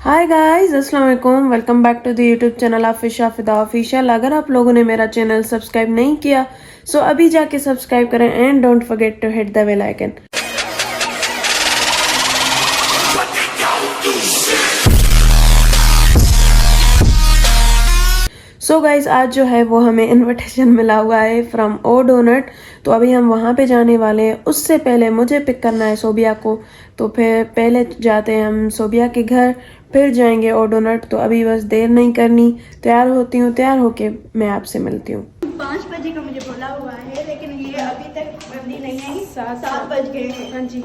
हाय guys, अस्सलाम वालेकुम। Welcome back to the YouTube channel Afisha Fida official. अगर आप लोगों ने मेरा चैनल सब्सक्राइब नहीं किया सो अभी जाके सब्सक्राइब करें and don't forget to hit the bell icon. So guys आज जो है वो हमें इनविटेशन मिला हुआ है फ्रॉम ओ डोनट। तो अभी हम वहाँ पे जाने वाले हैं। उससे पहले मुझे पिक करना है सोबिया को, तो फिर पहले जाते हैं हम सोबिया के घर, फिर जाएंगे ओ डोनट। तो अभी बस देर नहीं करनी, तैयार होती हूँ, तैयार होके मैं आपसे मिलती हूँ। 5 बजे का मुझे बोला हुआ है, लेकिन ये अभी तक बंदी नहीं आई। 7 बज गए हैं। हाँ जी,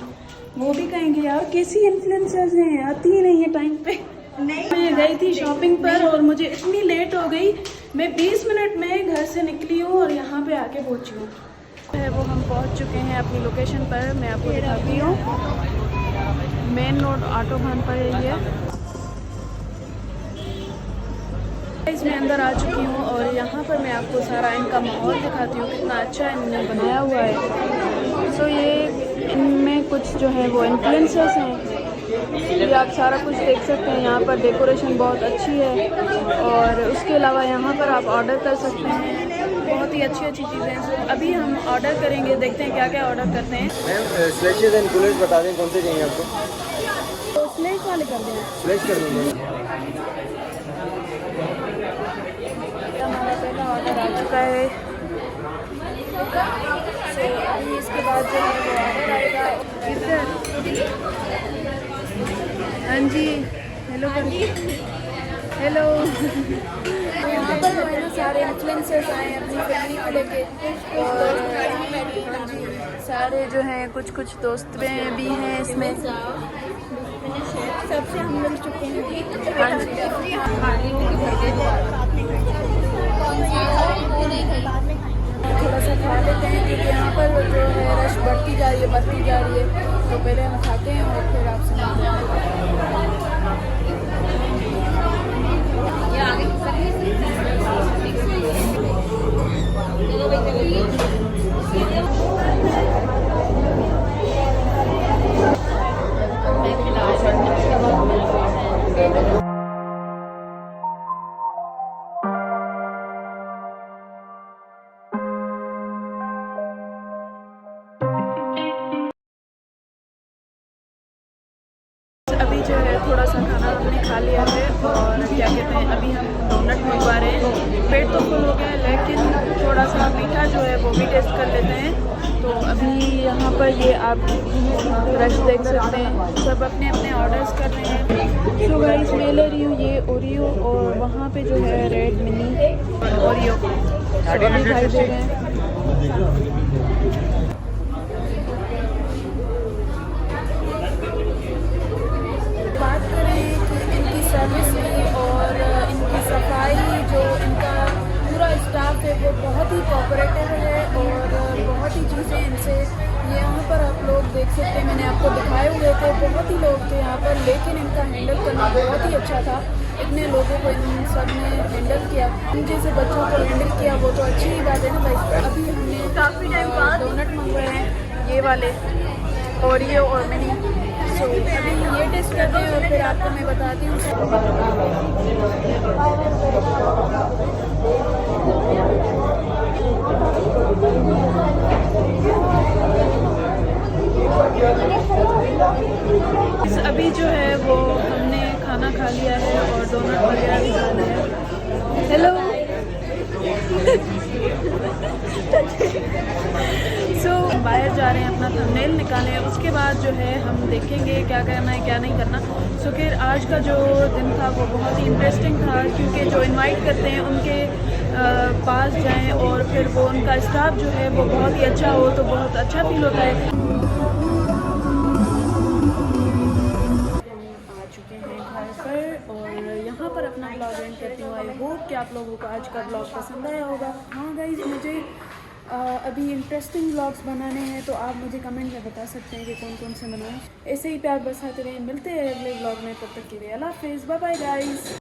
वो भी कहेंगे यार कैसी इन्फ्लुएंसर्स हैं, आती ही नहीं है टाइम पे। नहीं, मैं गई थी शॉपिंग पर और मुझे इतनी लेट हो गई, मैं 20 मिनट में घर से निकली हूँ और यहाँ पे आके पहुँची हूँ। वो हम पहुँच चुके हैं अपनी लोकेशन पर। मैं आपको दिखाती हूँ, मेन रोड ऑटो खान पर है ये। मैं अंदर आ चुकी हूँ और यहाँ पर मैं आपको सारा इनका माहौल दिखाती हूँ, कितना अच्छा इन्होंने बनाया हुआ है। सो ये इनमें कुछ जो है वो इन्फ्लुएंसर्स हैं, ये आप सारा कुछ देख सकते हैं। यहाँ पर डेकोरेशन बहुत अच्छी है और उसके अलावा यहाँ पर आप ऑर्डर कर सकते हैं, बहुत ही अच्छी अच्छी चीज़ें हैं। सो अभी हम ऑर्डर करेंगे, देखते हैं क्या क्या ऑर्डर करते हैं। मैम स्लेशेस एंड कूलर्स बता दें कौन से चाहिए आपको? तो स्लेश वाले कर दें, स्लेश कर देंगे। हमारा पहला ऑर्डर आ चुका है। सो अभी इसके बाद जो है वो ऑर्डर आएगा इधर। हाँ जी, हेलो हेलो। तो यहाँ पर जो है ना सारे इन्फ्लुएंसर्स आए हैं अपनी फैमिली को लेके, और हाँ जी सारे जो हैं कुछ कुछ दोस्त भी हैं इसमें। सबसे हम मिल चुके हैं। हाँ जी, थोड़ा सा खा लेते हैं क्योंकि यहाँ पर जो है रश बढ़ती जा रही है। तो पहले हम खाते हैं और फिर आपसे मिलते हैं। अभी जो है थोड़ा सा खाना हमने खा लिया है और क्या कहते हैं, अभी हम डोनट मंगवा रहे हैं। पेट तो फुल हो गया है लेकिन थोड़ा सा मीठा जो है वो भी टेस्ट कर लेते हैं। तो अभी यहाँ पर ये आप रश देख सकते हैं, सब अपने अपने ऑर्डर्स कर रहे हैं। तो गाइस मैं ले रही हूँ ये ओरियो और वहाँ पे जो है रेड मिनी ओरियो, तो अभी खाई दे रहे हैं। बात करें कि इनकी सर्विस की और इनकी सफाई, जो इनका पूरा स्टाफ है वो बहुत ही कोऑपरेटिव है और बहुत ही चीज़ें इनसे, ये यहाँ पर आप लोग देख सकते हैं, मैंने आपको दिखाए हुए थे, बहुत ही लोग थे यहाँ पर, लेकिन इनका हैंडल करना बहुत ही अच्छा था। इतने लोगों को इन सब ने हैंडल किया, इन जैसे बच्चों को हैंडल किया, वो तो अच्छी ही बात है ना भाई। अभी हमने काफ़ी टाइम बाद डोनट मंगवाए हैं, ये वाले ओरियो और मिनी। तो अभी ये टेस्ट करते हैं और फिर आपको मैं बताती हूँ। अभी जो है वो हमने खाना खा लिया है और डोनट वगैरह भी खा लिया है। हेलो सो बाहर जा रहे हैं अपना थंबनेल निकालें, उसके बाद जो है हम देखेंगे क्या करना है क्या नहीं करना। सो फिर आज का जो दिन था वो बहुत ही इंटरेस्टिंग था, क्योंकि जो इनवाइट करते हैं उनके पास जाएं और फिर वो उनका स्टाफ जो है वो बहुत ही अच्छा हो तो बहुत अच्छा फील होता है। आ चुके हैं घर पर और यहाँ पर अपना ब्लॉग एंड करती हूँ। आई होप कि आप लोगों को आज का ब्लॉग पसंद आया होगा। हाँ गाइज, मुझे अभी इंटरेस्टिंग ब्लॉग्स बनाने हैं, तो आप मुझे कमेंट में बता सकते हैं कि कौन कौन से बनाएं। ऐसे ही प्यार बरसाते रहें। मिलते हैं अगले ब्लॉग में, तब तक के लिए अल्लाह हाफिज़, बाय बाय गाइस।